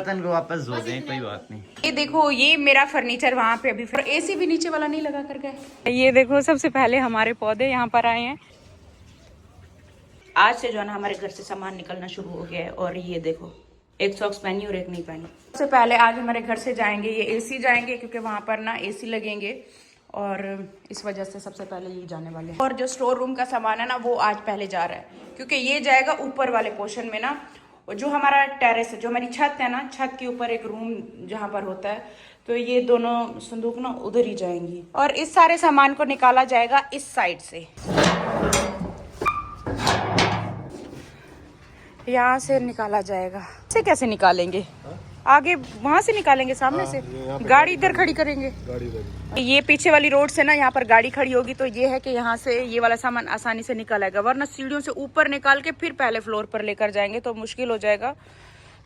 बर्तन को वापस धो दें, कोई बात नहीं। ये देखो, ये मेरा फर्नीचर वहाँ पे अभी एसी भी नीचे वाला नहीं लगा कर गए। ये देखो, सबसे पहले हमारे पौधे यहाँ पर आए हैं। आज से जो है ना हमारे घर से सामान निकलना शुरू हो गया है। और ये देखो, एक सॉक्स पहनी और एक नहीं पहनी। सबसे पहले आज हमारे घर से जाएंगे ये एसी जाएंगे, क्योंकि वहाँ पर ना एसी लगेंगे और इस वजह से सबसे पहले ये जाने वाले हैं। और जो स्टोर रूम का सामान है ना वो आज पहले जा रहा है, क्योंकि ये जाएगा ऊपर वाले पोर्शन में ना। और जो हमारा टेरेस है, जो हमारी छत है ना, छत के ऊपर एक रूम जहाँ पर होता है, तो ये दोनों संदूक ना उधर ही जाएंगी। और इस सारे सामान को निकाला जाएगा इस साइड से, यहाँ से निकाला जाएगा। से कैसे निकालेंगे? आगे वहां से निकालेंगे, सामने से गाड़ी इधर खड़ी करेंगे। ये पीछे वाली रोड से ना यहाँ पर गाड़ी खड़ी होगी, तो ये है कि यहाँ से ये वाला सामान आसानी से निकल आएगा। वरना सीढ़ियों से ऊपर निकाल के फिर पहले फ्लोर पर लेकर जाएंगे तो मुश्किल हो जाएगा।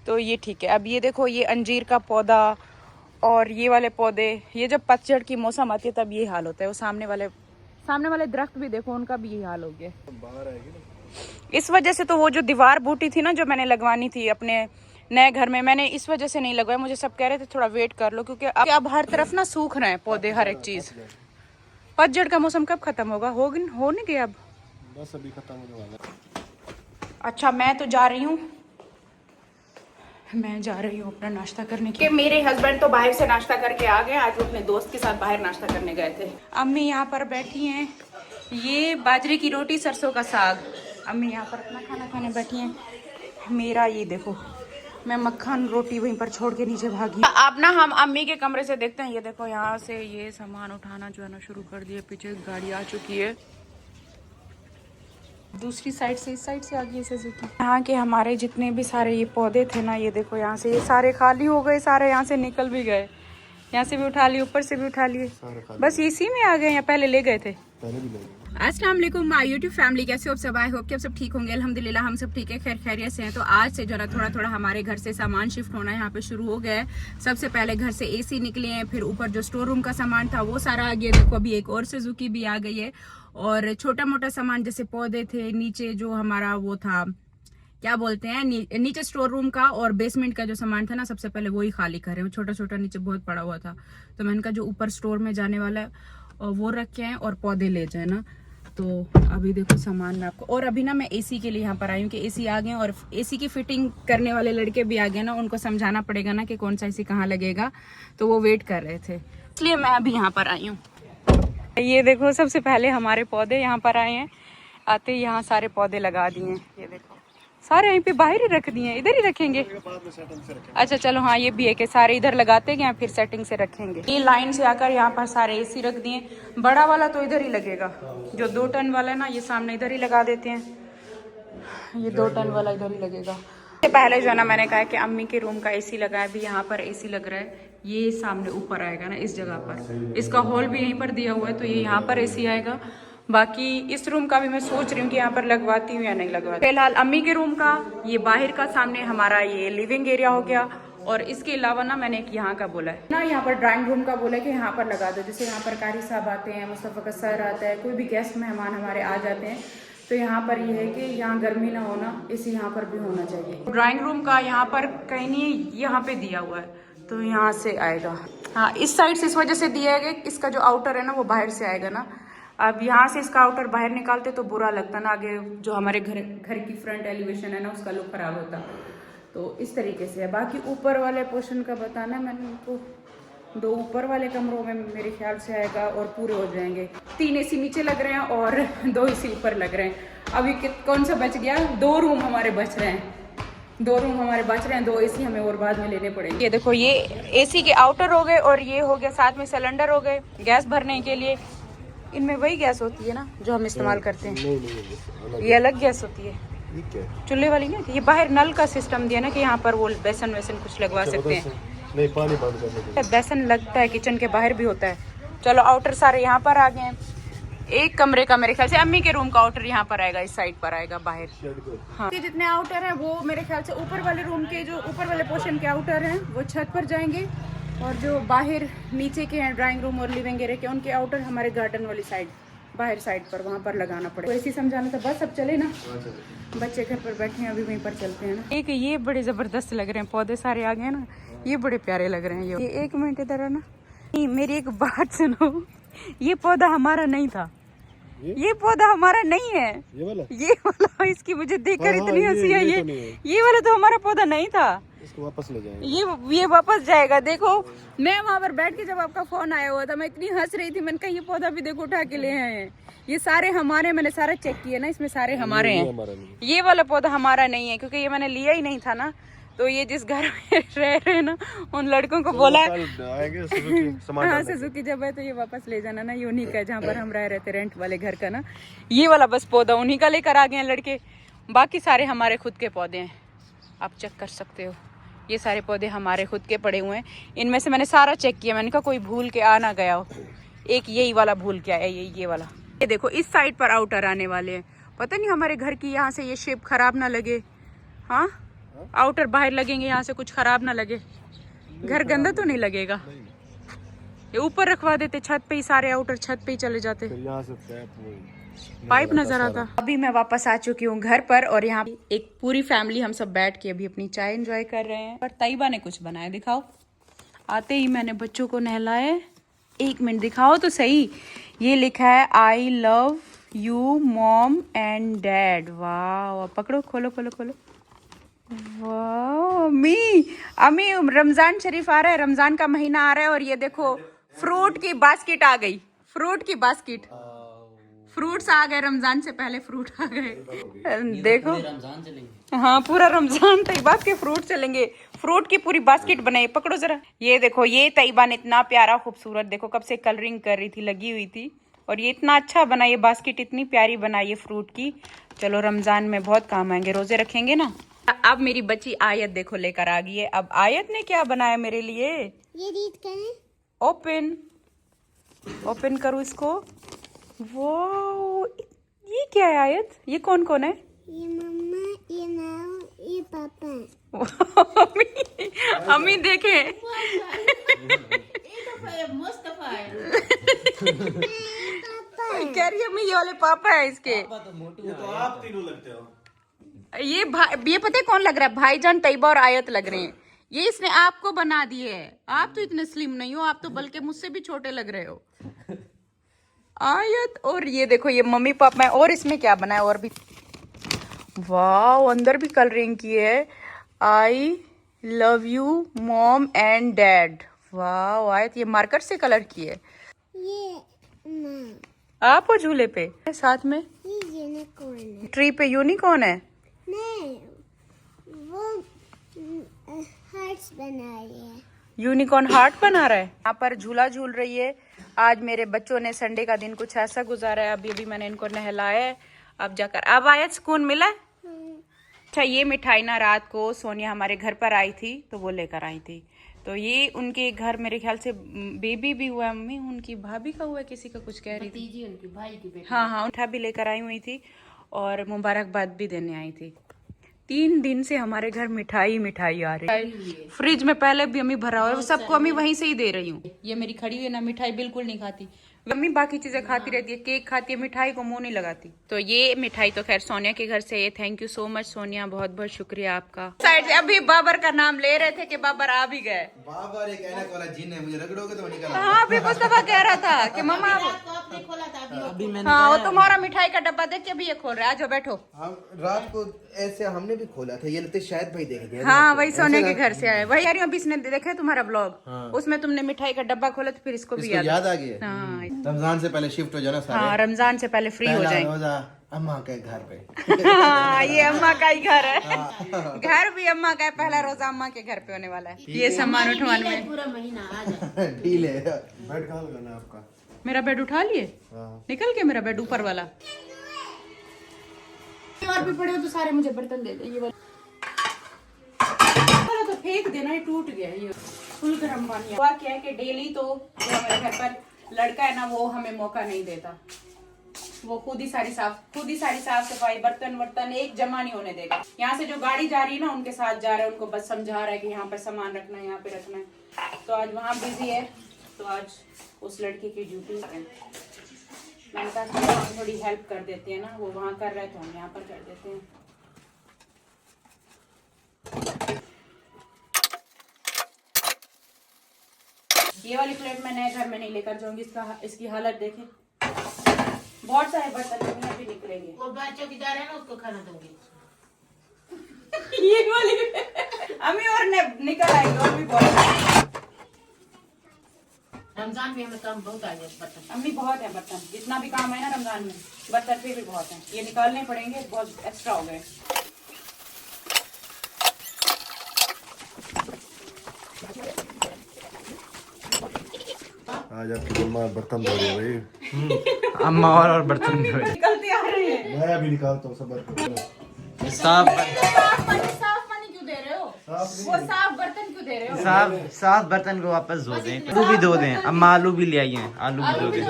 तो ये ठीक है। अब ये देखो, ये अंजीर का पौधा और ये वाले पौधे, ये जब पतझड़ की मौसम आती है तब ये हाल होता है। वो सामने वाले दरख्त भी देखो, उनका भी यही हाल हो गया। इस वजह से तो वो जो दीवार बूटी थी ना, जो मैंने लगवानी थी अपने नए घर में, मैंने इस वजह से नहीं लगवाया। मुझे सब कह रहे थे थोड़ा वेट कर लो, क्योंकि अब हर तरफ ना सूख रहे हैं पौधे, हर एक चीज। पतझड़ का मौसम कब खत्म होगा? हो नहीं गया अब, बस अभी खत्म होने वाला है। अच्छा, मैं तो जा रही हूँ अपना नाश्ता करने के। मेरे हस्बैंड तो बाहर से नाश्ता करके आ गए। आज वो अपने दोस्त के साथ बाहर नाश्ता करने गए थे। अम्मी यहाँ पर बैठी हैं, ये बाजरे की रोटी सरसों का साग। अम्मी यहाँ पर अपना खाना खाने बैठी हैं। मेरा ये देखो, मैं मक्खन रोटी वहीं पर छोड़ के नीचे भागी। अब ना हम अम्मी के कमरे से देखते हैं। ये देखो, यहाँ से ये सामान उठाना जो है ना शुरू कर दिए। पीछे गाड़ी आ चुकी है, दूसरी साइड से, इस साइड से आ गई सुजुकी। यहाँ के हमारे जितने भी सारे ये पौधे थे ना, ये देखो यहाँ से ये सारे खाली हो गए, सारे यहाँ से निकल भी गए। यहाँ से भी उठा लिए, ऊपर से भी उठा लिए, बस इसी में आ गए। या पहले ले गए थे? पहले भी ले गए। अस्सलाम वालेकुम माय यूट्यूब फैमिली, कैसे हो आप सब? आई होप कि आप सब ठीक होंगे। अल्हम्दुलिल्लाह हम सब ठीक है, खैर खैरियत से हैं। तो आज से जो है थोड़ा थोड़ा हमारे घर से सामान शिफ्ट होना यहाँ पे शुरू हो गया है। सबसे पहले घर से एसी निकले हैं, फिर ऊपर जो स्टोर रूम का सामान था वो सारा आ गया। देखो, अभी एक और सुजुकी भी आ गई है। और छोटा मोटा सामान जैसे पौधे थे, नीचे जो हमारा वो था, क्या बोलते हैं, नीचे स्टोर रूम का और बेसमेंट का जो सामान था ना, सबसे पहले वही खाली कर रहे हैं। छोटा छोटा नीचे बहुत पड़ा हुआ था, तो मैंने कहा जो ऊपर स्टोर में जाने वाला है वो रखे हैं और पौधे ले जाए ना। तो अभी देखो सामान में आपको। और अभी ना मैं एसी के लिए यहाँ पर आई हूँ कि एसी आ गए और एसी की फिटिंग करने वाले लड़के भी आ गए ना। उनको समझाना पड़ेगा ना कि कौन सा एसी कहाँ लगेगा, तो वो वेट कर रहे थे, इसलिए मैं अभी यहाँ पर आई हूँ। ये देखो, सबसे पहले हमारे पौधे यहाँ पर आए हैं। आते ही यहाँ सारे पौधे लगा दिए हैं। ये देखो, सारे यहीं पे बाहर ही रख दिए हैं, इधर ही रखेंगे। अच्छा चलो, हाँ ये भी है कि सारे इधर लगाते गए, फिर सेटिंग से रखेंगे। ये लाइन से आकर यहाँ पर सारे एसी रख दिए। बड़ा वाला तो इधर ही लगेगा, जो 2 टन वाला है ना, ये सामने इधर ही लगा देते हैं। ये 2 टन वाला इधर ही लगेगा। इससे पहले जो है ना, मैंने कहा कि अम्मी के रूम का एसी लगा है, अभी यहाँ पर एसी लग रहा है। ये सामने ऊपर आएगा ना, इस जगह पर। इसका हॉल भी यहीं पर दिया हुआ है, तो ये यहाँ पर एसी आएगा। बाकी इस रूम का भी मैं सोच रही हूँ कि यहाँ पर लगवाती हूँ या नहीं लगवाती। फिलहाल अम्मी के रूम का ये बाहर का, सामने हमारा ये लिविंग एरिया हो गया। और इसके अलावा ना मैंने एक यहाँ का बोला है ना, यहाँ पर ड्राइंग रूम का बोला है कि यहाँ पर लगा दो। जैसे यहाँ पर कारी साहब आते हैं, मुस्तफा का सर आता है, कोई भी गेस्ट मेहमान हमारे आ जाते हैं, तो यहाँ पर ये है कि यहाँ गर्मी ना होना, इसी यहाँ पर भी होना चाहिए। ड्राइंग रूम का यहाँ पर कहीं नहीं, यहाँ पे दिया हुआ है, तो यहाँ से आएगा। हाँ, इस साइड से इस वजह से दिया है कि इसका जो आउटर है ना वो बाहर से आएगा ना। अब यहाँ से इसका आउटर बाहर निकालते तो बुरा लगता ना, आगे जो हमारे घर की फ्रंट एलिवेशन है ना, उसका लुक खराब होता। तो इस तरीके से है। बाकी ऊपर वाले पोर्शन का बताना मैंने उनको। 2 ऊपर वाले कमरों में मेरे ख्याल से आएगा और पूरे हो जाएंगे। 3 एसी नीचे लग रहे हैं और 2 एसी ऊपर लग रहे हैं। अभी कौन सा बच गया? 2 रूम हमारे बच रहे हैं। 2 एसी हमें और बाद में लेने पड़ेंगे। ये देखो, ये एसी के आउटर हो गए और ये हो गया, साथ में सिलेंडर हो गए गैस भरने के लिए। इनमें वही गैस होती है ना जो हम इस्तेमाल करते हैं? नहीं, ये अलग गैस होती है, चूल्हे वाली नहीं। ये बाहर नल का सिस्टम दिया ना कि यहाँ पर वो बेसन वैसन कुछ लगवा सकते हैं। नहीं, पानी बंद करने के बेसन लगता है किचन के बाहर भी होता है। चलो, आउटर सारे यहाँ पर आ गए हैं। एक कमरे का मेरे ख्याल से अम्मी के रूम का आउटर यहाँ पर आएगा, इस साइड पर आएगा बाहर। हाँ, जितने आउटर हैं वो मेरे ख्याल से ऊपर वाले रूम के, जो ऊपर वाले पोर्शन के आउटर हैं वो छत पर जाएंगे, और जो बाहर नीचे के हैं ड्राइंग रूम और लिविंग एरिया के, उनके आउटर हमारे गार्डन वाली साइड, बाहर साइड पर, वहाँ पर लगाना पड़ेगा। तो ऐसे समझाना था बस। अब चले ना, बच्चे घर पर बैठे हैं, अभी वहीं पर चलते हैं ना। एक ये बड़े जबरदस्त लग रहे हैं, पौधे सारे आ गए ना, ये बड़े प्यारे लग रहे हैं। ये 1 मिनट इधर है ना, मेरी एक बात सुनो, ये पौधा हमारा नहीं था, ये पौधा हमारा नहीं है, ये वाला इसकी मुझे देखकर इतनी हंसी आई है। ये वाला तो हमारा पौधा नहीं था, इसको वापस ले जाएंगे। ये वापस जाएगा। देखो मैं वहाँ पर बैठ के जब आपका फोन आया हुआ था, मैं इतनी हंस रही थी, मैंने कहा ये पौधा भी देखो उठा के ले आए हैं। ये सारे हमारे, मैंने सारा चेक किया ना, इसमें सारे हमारे हैं। ये वाला पौधा हमारा नहीं है, क्योंकि ये मैंने लिया ही नहीं था ना। तो ये जिस घर में रह रहे हैं ना, उन लड़कों को बोला हाँ सुजुकी जब है तो ये वापस ले जाना ना, ये उन्हीं का है जहाँ पर हम रह रहे थे, रेंट वाले घर का ना। ये वाला बस पौधा उन्हीं का लेकर आ गए हैं लड़के, बाकी सारे हमारे खुद के पौधे हैं। आप चेक कर सकते हो, ये सारे पौधे हमारे खुद के पड़े हुए हैं। इनमें से मैंने सारा चेक किया, मैंने कहा कोई भूल के आ ना गया हो। एक यही वाला भूल के आया, ये वाला। ये देखो इस साइड पर आउटर आने वाले हैं, पता नहीं हमारे घर की यहाँ से ये शेप खराब ना लगे। हाँ आउटर बाहर लगेंगे, यहाँ से कुछ खराब ना लगे, घर गंदा तो नहीं लगेगा। ये ऊपर रखवा देते छत पे ही, सारे आउटर छत पे ही चले जाते। यहाँ से पाइप नजर आता। अभी मैं वापस आ चुकी हूँ घर पर, और यहाँ एक पूरी फैमिली हम सब बैठ के अभी अपनी चाय एंजॉय कर रहे हैं। पर तैयबा ने कुछ बनाया, दिखाओ। आते ही मैंने बच्चों को नहलाए। 1 मिनट दिखाओ तो सही। ये लिखा है I love you mom and dad. वाह, पकड़ो, खोलो खोलो खोलो। वाह अम्मी रमजान शरीफ आ रहा है, रमजान का महीना आ रहा है, और ये देखो फ्रूट की बास्केट आ गई, फ्रूट की बास्केट। फ्रूट्स आ गए, रमजान से पहले फ्रूट आ गए। देखो रमजान चलेंगे। हाँ पूरा रमजान तैयबा के फ्रूट चलेंगे। फ्रूट की पूरी बास्केट बनाई, पकड़ो जरा। ये देखो, ये तैयबा ने इतना प्यारा खूबसूरत, देखो कब से कलरिंग कर रही थी, लगी हुई थी, और ये इतना अच्छा बना, ये बास्केट इतनी प्यारी बनाई है फ्रूट की। चलो रमजान में बहुत काम आएंगे, रोजे रखेंगे ना। अब मेरी बच्ची आयत देखो लेकर आ गई है। अब आयत ने क्या बनाया मेरे लिए, ये रीड करें। ओपन करो इसको। वाह, ये क्या है आयत, ये कौन कौन है? ये मम्मा, ये नाव, ये पापा। अम्मी देखे कह रही है अम्मी ये वाले पापा है इसके। तो आप तीनों लगते हो। ये पता है कौन लग रहा है? भाईजान तैयबा और आयत लग रहे हैं। ये इसने आपको बना दिए है। आप तो इतने स्लिम नहीं हो, आप तो बल्कि मुझसे भी छोटे लग रहे हो। आयत, और ये देखो ये मम्मी पापा है। और इसमें क्या बना है और भी, वाह अंदर भी कलरिंग की है। I love you mom and dad. वाह आयत ये मार्कर से कलर की है। ये आप हो झूले पे साथ में, ये यूनिकॉर्न है। ट्री पे यूनिकॉर्न है। नहीं, वो हार्ट्स बना रही है। यूनिकॉर्न हार्ट बना रहा है। यहाँ पर झूला झूल रही है। आज मेरे बच्चों ने संडे का दिन कुछ ऐसा गुजारा है। अभी अभी मैंने इनको नहलाया है, अब जाकर अब आयत सुकून मिला। अच्छा ये मिठाई ना रात को सोनिया हमारे घर पर आई थी तो वो लेकर आई थी। तो ये उनके घर मेरे ख्याल से बेबी भी हुआ है, मम्मी उनकी भाभी का हुआ है, किसी का कुछ कह रही थी, उनकी भाई की बेटी। हाँ उठा भी लेकर आई हुई थी और मुबारकबाद भी देने आई थी। 3 दिन से हमारे घर मिठाई मिठाई आ रही है। फ्रिज में पहले भी अम्मी भरा हुआ है, सबको अम्मी वहीं से ही दे रही हूँ। ये मेरी खड़ी हुई ना मिठाई बिल्कुल नहीं खाती मम्मी, बाकी चीजें खाती रहती है, केक खाती है, मिठाई को मुंह नहीं लगाती। तो ये मिठाई तो खैर सोनिया के घर से है। Thank you so much Sonia, बहुत बहुत शुक्रिया आपका। साइड से अभी बाबर का नाम ले रहे थे कि बाबर आ भी गए। बाबर एक ऐनक वाला जिन है, मुझे रगड़ोगे तो निकल। हाँ अभी मुस्तफा कह रहा था कि मम्मा आपने खोला था अभी हाँ वो तुम्हारा मिठाई का डब्बा देख के अभी ये खोल रहा है। आ जाओ बैठो। हम रात को ऐसे हमने भी खोला था, ये लगता है शायद भाई देख गया। हाँ वही सोने के घर से आए, वही अभी इसने देखा तुम्हारा ब्लॉग, उसमें तुमने मिठाई का डब्बा खोला तो फिर इसको भी याद आ गया। हाँ रमजान से पहले शिफ्ट हो जाना सारे। हाँ रमजान से पहले फ्री हो जाए। रोजा अम्मा के घर पे। हाँ ये अम्मा का ही घर है। घर भी अम्मा का है, पहला रोजा अम्मा के घर पे होने वाला है। ये सामान उठवाने में पूरा महीना आ जाए। ढील है। बेड कहाँ लगाना है आपका? मेरा बेड उठा लिए, निकल के मेरा बेड ऊपर वाला। और भी पड़े हो तो सारे मुझे बर्तन दे दे। ये वाला तो फेंक देना, ये टूट गया। ये फुल गर्म पानी हुआ क्या है कि डेली तो जो हमारे घर पर लड़का है ना वो हमें मौका नहीं देता। वो खुद ही सारी साफ सफाई, बर्तन वर्तन एक जमा नहीं होने देगा। यहाँ से जो गाड़ी जा रही है ना उनके साथ जा रहा है, उनको बस समझा रहा है कि यहाँ पर सामान रखना है, यहाँ पे रखना है। तो आज वहाँ बिजी है, तो आज उस लड़के की ड्यूटी है। मैंने कहा हम थोड़ी हेल्प कर देते हैं ना, वो वहाँ कर रहे हैं तो हम यहाँ पर कर देते हैं। ये वाली प्लेट मैं नए घर में नहीं लेकर जाऊंगी, इसकी हालत देखें। बहुत सारे बर्तन अभी निकलेंगे। वो बच्चों की जा रहे हैं ना, उसको खाना दूंगी। ये वाली अम्मी और निकल आएगी और भी बहुत। रमजान में हमें काम बहुत आ गया बर्तन। अम्मी बहुत है बर्तन, जितना भी काम है ना रमजान में बर्तन पे भी बहुत है। ये निकालने पड़ेंगे, बहुत एक्स्ट्रा हो गए। आज आपकी मम्मा बर्तन धो रही है भाई। अम्मा और बर्तन धो रही। निकलती आ रही है। मैं अभी निकालता हूँ सब बर्तन। साफ साफ पानी क्यों दे रहे हो? वो साफ बर्तन क्यों दे रहे हो? साफ बर्तन को वापस धो दें। आलू भी धो दें। अम्मा आलू भी ले आई हैं, आलू भी धो दें।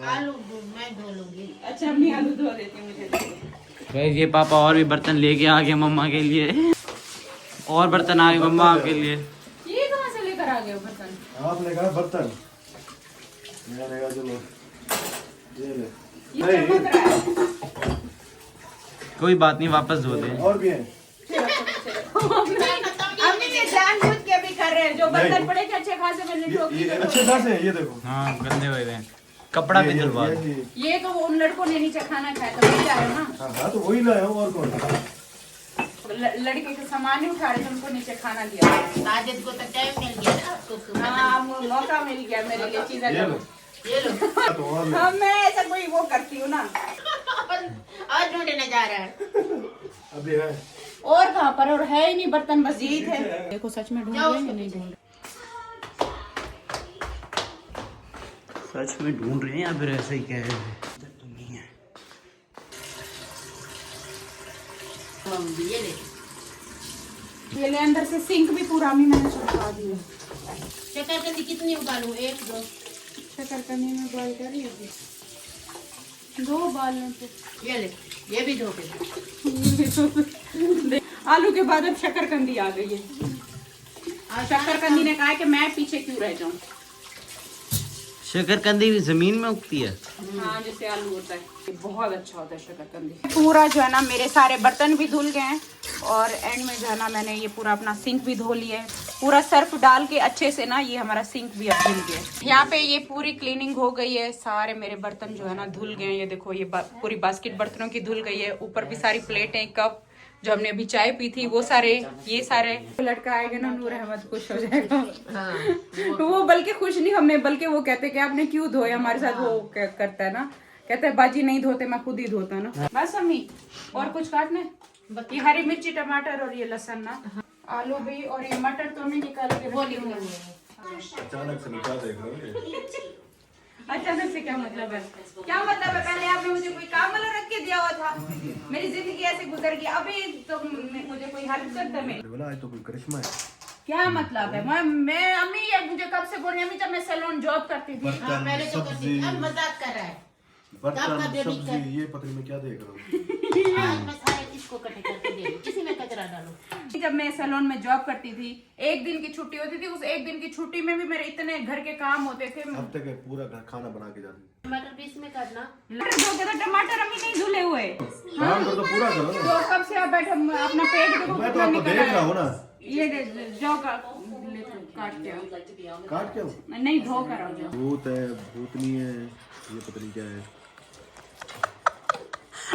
आलू मैं धो लूंगी। अच्छा अम्मी आलू धो देती मुझे। भाई ये पापा और भी बर्तन लेके आ गए मम्मा के लिए, और बर्तन आ गए मम्मा के लिए। ये कहाँ से लेकर आ गए हो बर्तन? आपने कहा बर्तन, मैंने कहा चलो ये ले। ये चमक रहा है। कोई बात नहीं, वापस धो दें। और भी है। अम्मी ये जानबूझ के भी कर रहे हैं, जो बर्तन पड़े थे अच्छे खासे मैंने ठोक ये दिए। अच्छे खासे है, ये देखो। हाँ गंदे हुए हैं, कपड़ा भी धुलवा दो। ये तो उन लड़कों ने नीचे खाना खाया तो वही जा रहे हो ना। हाँ तो वही लाया हूँ, और कौन। लड़के के सामान ही उठा रहे थे, उनको नीचे खाना दिया। साजिद को तो टाइम मिल गया ना, तो हाँ मौका मिल गया मेरे लिए चीजें। ये लो। ये लो। तो और ले। हाँ मैं ऐसा कोई वो करती हूँ ना। और ढूंढने जा रहा है। अभी है। और कहाँ पर, और है ही नहीं बर्तन, बस यही थे। देखो सच में ढूंढ रहे हैं या नहीं ढूंढ रहे? सच में ढूंढ रहे हैं या फिर ऐसे ही कह रहे हैं? ये ले। ये ले अंदर से सिंक भी पूरा अम्मी मैंने छुपा दिया। शकरकंदी कितनी उबालूं? एक दो? शकरकंदी में बॉईल कर रही है, 2 उबालने पे। ये ले, ये भी धो के। आलू के बाद अब शकरकंदी आ गई है। शकरकंदी ने कहा कि मैं पीछे क्यों रह जाऊं। शकरकंदी भी जमीन में उगती है। हाँ जैसे आलू होता है, ये बहुत अच्छा होता है शकरकंदी। पूरा जो है ना मेरे सारे बर्तन भी धुल गए हैं, और एंड में जो है ना मैंने ये पूरा अपना सिंक भी धो लिया है। पूरा सर्फ डाल के अच्छे से ना ये हमारा सिंक भी अब धुल गया है। यहाँ पे ये पूरी क्लीनिंग हो गई है, सारे मेरे बर्तन जो है ना धुल गए हैं। ये देखो ये पूरी बास्केट बर्तनों की धुल गई है। ऊपर भी सारी प्लेटें, कप जो हमने अभी चाय पी थी वो सारे, ये सारे। लड़का आएगा ना नूर अहमद खुश हो जाएगा। वो बल्कि खुश नहीं हमें, बल्कि वो कहते कि आपने क्यों धोए, हमारे साथ वो करता है ना, कहते हैं बाजी नहीं धोते, मैं खुद ही धोता ना। बस अम्मी और कुछ काटने? ये हरी मिर्ची, टमाटर और ये लहसुन ना, आलू भी, और ये मटर तो नहीं निकाल के वो अचानक से निकाल देख रहे हो। अचानक से क्या मतलब है? क्या मतलब है? पहले आपने मुझे कोई काम वाला रख के दिया हुआ था, मेरी जिंदगी ऐसे गुजर गई, अभी तो मुझे कोई हेल्प करता है। बोला आज तो कोई करिश्मा है। क्या मतलब है? मैं अम्मी ये मुझे कब से बोल रही है? अम्मी जब मैं सैलून जॉब करती थी। हाँ, पहले तो करती थी, अब मजाक कर रहा है। बर्तन सब्जी, ये पता नहीं मैं क्या देख रहा हूँ। आज मैं सारे इसको कटे करके दे दूं, किसी में कचरा डालो। जब मैं सैलून में जॉब करती थी, एक दिन की छुट्टी होती थी, उस एक दिन की छुट्टी में भी मेरे इतने घर के काम होते थे। हफ्ते का पूरा घर खाना बना के जाती थी। टमाटर भी इसमें काटना। टमाटर अम्मी नहीं धुले हुए। काम कर तो पूरा करो ना। तो कब से आप बैठे अपना पेट देखो मैं तो कितना आपको निकल देख रहा रहा हूँ ना। है। ये जो काट के आओ। काट क्या हो? नहीं धो कर आओ जाओ। भूत है, भूतनी है, ये पता नहीं क्या है।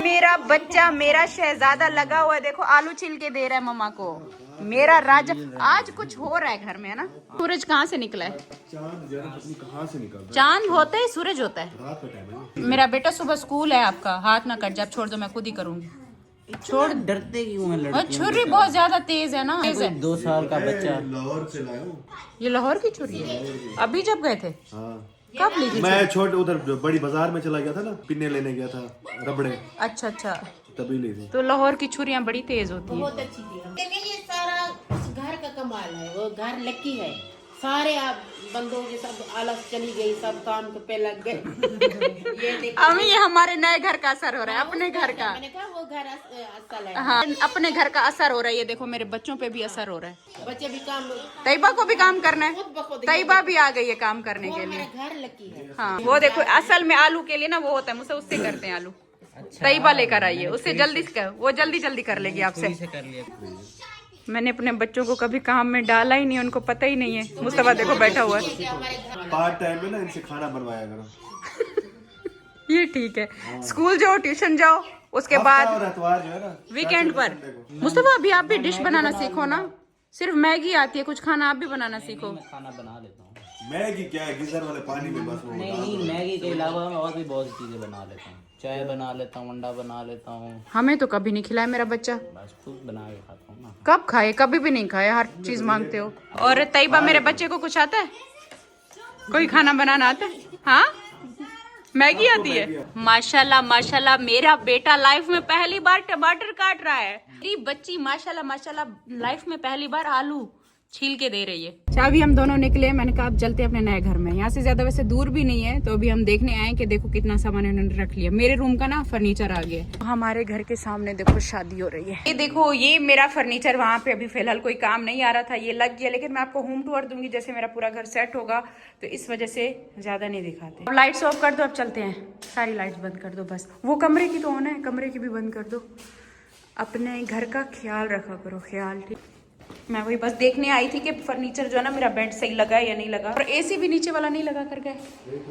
मेरा बच्चा, मेरा शहजादा लगा हुआ है, देखो आलू छिल के दे रहा है मम्मा को। मेरा राजा, आज कुछ हो रहा है घर में है ना। सूरज कहाँ से निकला है? चांद जरा पता नहीं कहाँ से निकल रहा चांद होता है, सूरज होता है। है। रात का टाइम है। मेरा बेटा सुबह स्कूल है आपका, हाथ ना कट जाए, छोड़ दो, मैं खुद ही करूंगी। छोड़। डरते क्यों हैं और लड़के? छुरी बहुत ज्यादा तेज है ना। तेज है। 2 साल का बच्चा। लाहौर से लाया हूँ। ये लाहौर की छुरी है? अभी जब गए थे? हाँ कब ली थी? मैं छोटे उधर बड़ी बाजार में चला गया था ना, पिन्ने लेने गया था, रबड़े, अच्छा अच्छा, तभी ली थी। तो लाहौर की छुरियां बड़ी तेज होती है। बहुत अच्छी थी। ये सारा उस घर का कमाल है, वो घर लकी है। सारे आप बंदों के सब आलस चली गई, सब काम पे लग गए। ये देखो अम्मी ये हमारे नए घर का असर हो रहा है, अपने घर का। मैंने कहा वो घर असल है। हाँ अपने घर का असर हो रहा है। ये देखो मेरे बच्चों पे भी असर हो रहा है। बच्चे भी काम, तैयबा को भी काम करना है। खुद ब खुद तैयबा भी आ गई है काम करने वो के लिए। हमारा घर लकी है। हाँ वो देखो, असल में आलू के लिए ना वो होता है, मुझसे उससे करते हैं आलू। तैयबा लेकर आइए, उससे जल्दी वो जल्दी कर लेगी आपसे। से कर लिया। मैंने अपने बच्चों को कभी काम में डाला ही नहीं, उनको पता ही नहीं है। मुस्तफा देखो बैठा हुआ है। पार्ट टाइम में ना इनसे खाना बनवाया करो। ये ठीक है, स्कूल जाओ, ट्यूशन जाओ, उसके बाद और इतवार जो है ना वीकेंड पर। मुस्तफा अभी आप भी डिश बनाना सीखो ना, सिर्फ मैगी आती है, कुछ खाना आप भी बनाना सीखो। खाना बना लेता हूँ। मैगी क्या है, गीजर वाले पानी में बस वो नहीं, मैगी के अलावा मैं और भी बहुत चीजें बना लेता हूँ। चाय बना लेता हूँ, अंडा बना लेता हूँ। हमें तो कभी नहीं खिलाया मेरा बच्चा। बस खुद बना के खाता हूँ ना। कब खाए? कभी भी नहीं खाया, हर चीज मांगते हो। और तैयबा मेरे बच्चे को कुछ आता है? कोई खाना बनाना आता है? हाँ, मैगी आती है। माशाल्लाह माशाल्लाह, मेरा बेटा लाइफ में पहली बार टमाटर काट रहा है। मेरी बच्ची माशाल्लाह माशाल्लाह लाइफ में पहली बार आलू छील के दे रही है। अच्छा, अभी हम दोनों निकले, मैंने कहा अब चलते हैं अपने नए घर में। यहाँ से ज्यादा वैसे दूर भी नहीं है, तो अभी हम देखने आए कि देखो कितना सामान इन्होंने रख लिया। मेरे रूम का ना फर्नीचर आ गया। हमारे घर के सामने देखो शादी हो रही है। ये देखो, ये मेरा फर्नीचर वहाँ पे अभी फिलहाल कोई काम नहीं आ रहा था, ये लग गया। लेकिन मैं आपको होम टूर दूंगी जैसे मेरा पूरा घर सेट होगा, तो इस वजह से ज्यादा नहीं दिखाते। अब लाइट्स ऑफ कर दो, अब चलते हैं। सारी लाइट्स बंद कर दो बस। वो कमरे की तो ऑन है, कमरे की भी बंद कर दो। अपने घर का ख्याल रखा करो, ख्याल। ठीक, मैं वही बस देखने आई थी कि फर्नीचर जो है ना मेरा बेड सही लगा है या नहीं लगा। और एसी भी नीचे वाला नहीं लगा कर गए।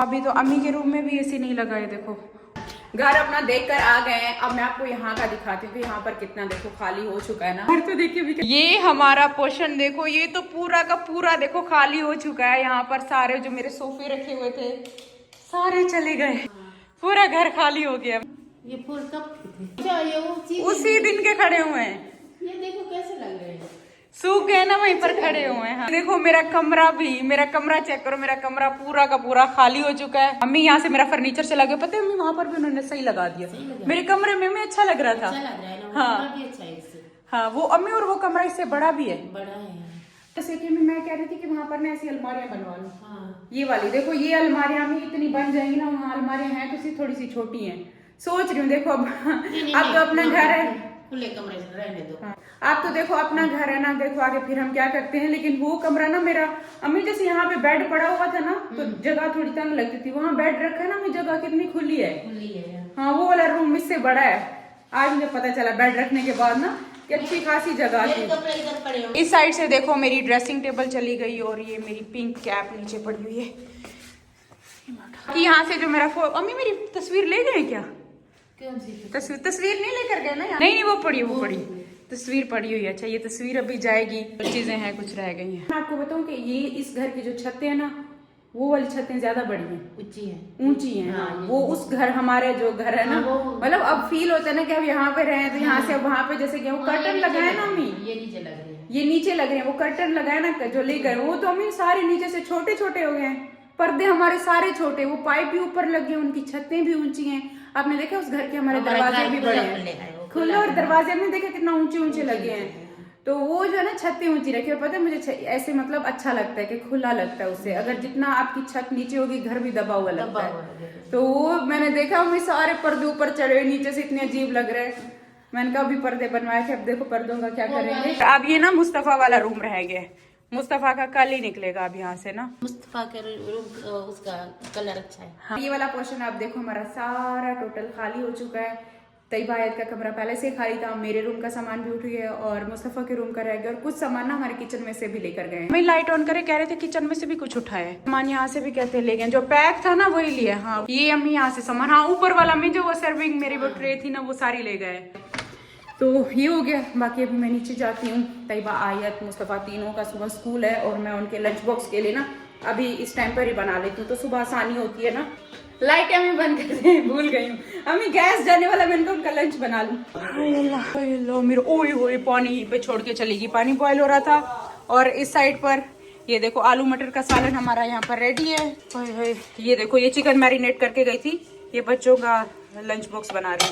अभी तो अम्मी के रूम में भी एसी नहीं लगा है। देखो घर अपना देखकर आ गए हैं। अब मैं आपको यहाँ का दिखाती हूँ कि यहाँ पर कितना देखो खाली हो चुका है ना। घर तो देखिए भी, ये हमारा पोर्शन देखो, ये तो पूरा का पूरा देखो खाली हो चुका है। यहाँ पर सारे जो मेरे सोफे रखे हुए थे सारे चले गए, पूरा घर खाली हो गया। ये फूल कब थे? ये वो उसी दिन के खड़े हुए हैं। ये देखो कैसे लग रहे हैं, सूख गए ना, वहीं पर खड़े हुए हैं। देखो मेरा कमरा भी, मेरा कमरा चेक करो, मेरा कमरा पूरा का पूरा खाली हो चुका है। अम्मी यहाँ से मेरा फर्नीचर चला गया, पता है अम्मी वहाँ पर भी उन्होंने सही लगा दिया। मेरे कमरे में भी अच्छा लग रहा था। अच्छा लग रहा है ना, हाँ भी अच्छा है इससे। हाँ, वो अम्मी, और वो कमरा इससे बड़ा भी है। बड़ा है। जैसे कि मैं कह रही थी कि वहाँ पर ना ऐसी अलमारियां बनवा लूं। हाँ। ये वाली देखो, ये अलमारियां भी इतनी बन जाएंगी ना, वहाँ अलमारियां हैं तो थोड़ी सी छोटी हैं। सोच रही हूँ देखो, अब तो अपना घर है, खुले कमरे से रहने दो। हाँ, आप तो देखो अपना घर है ना, देखो आगे फिर हम क्या करते हैं। लेकिन वो कमरा ना मेरा, अम्मी जैसे यहाँ पे बेड पड़ा हुआ था ना, तो जगह थोड़ी तंग लगती थी। वहाँ बेड रखा है ना, मेरी जगह कितनी खुली है। हाँ, वो वाला रूम इससे बड़ा है। आज मुझे पता चला बेड रखने के बाद ना कि अच्छी खासी जगह थी। इस साइड से देखो मेरी ड्रेसिंग टेबल चली गई, और ये मेरी पिंक कैप नीचे पड़ी हुई है। यहाँ से जो मेरा अम्मी मेरी तस्वीर ले गए क्या? तस्वीर नहीं लेकर गए ना? नहीं, वो पड़ी तस्वीर पड़ी हुई है। अच्छा, ये तस्वीर अभी जाएगी। चीजें हैं कुछ रह गई हैं। मैं आपको बताऊं कि ये इस घर की जो छतें हैं ना, वो वाली छतें ज्यादा बड़ी हैं, ऊंची हैं। हाँ, वो उस घर, हमारे जो घर है ना, मतलब अब फील होता है ना कि अब यहाँ पे रहे, तो यहाँ से अब वहाँ पे जैसे कि वो कर्टन लगाए ना अम्मी, ये नीचे लग रहे हैं। वो कर्टन लगाए ना जो ले गए, वो तो अम्मी सारे नीचे से छोटे छोटे हो गए हैं। पर्दे हमारे सारे छोटे, वो पाइप भी ऊपर लगे, उनकी छतें भी ऊंची हैं। आपने देखा उस घर के हमारे दरवाजे भी बड़े हैं, खुले, और दरवाजे में देखा कितना ऊंचे ऊंचे लगे हैं। तो वो जो है ना छतें ऊंची रखी है। पता है मुझे ऐसे मतलब अच्छा लगता है कि खुला लगता है उससे। अगर जितना आपकी छत नीचे होगी, घर भी दबा हुआ लगता है। तो वो मैंने देखा, मैं सारे पर्दे ऊपर चढ़े हुए, नीचे से इतने अजीब लग रहे हैं। मैंने कहा अभी पर्दे बनवाए थे, अब देखो पर्दों का क्या करेंगे। अब ये ना मुस्तफा वाला रूम रह गया। मुस्तफा का कल ही निकलेगा अब यहाँ से ना। मुस्तफा का रूम उसका कलर अच्छा है। हाँ, ये वाला पोर्शन आप देखो हमारा सारा टोटल खाली हो चुका है। तैयबा आयत का कमरा पहले से खाली था। मेरे रूम का सामान भी उठ गया, और मुस्तफा के रूम का रह गया, और कुछ सामान ना हमारे किचन में से भी लेकर गए। मैं लाइट ऑन करे, कह रहे थे किचन में से भी कुछ उठाए सामान, यहाँ से भी कहते ले गए। जो पैक था ना वही लिया। हाँ, ये अम्मी यहाँ से सामान, हाँ ऊपर वाला में जो वो सर्विंग मेरी वो ट्रे थी ना, वो सारी ले गए। तो ये हो गया। बाकी अभी मैं नीचे जाती हूँ। तैयबा आयत मुस्तफा तीनों का सुबह स्कूल है, और मैं उनके लंच बॉक्स के लिए ना अभी इस टाइम पर ही बना लेती हूँ, तो सुबह आसानी होती है ना। लाइट मैं बंद करके भूल गई हूँ। अम्मी गैस जाने वाला, मैंने कहा उनका लंच बना लूँ। मेरे ओए पानी पे छोड़ के चलेगी। पानी बॉयल हो रहा था, और इस साइड पर ये देखो आलू मटर का सालन हमारा यहाँ पर रेडी है। ये देखो ये चिकन मैरिनेट करके गई थी, ये बच्चों का लंच बॉक्स बना रही हूँ।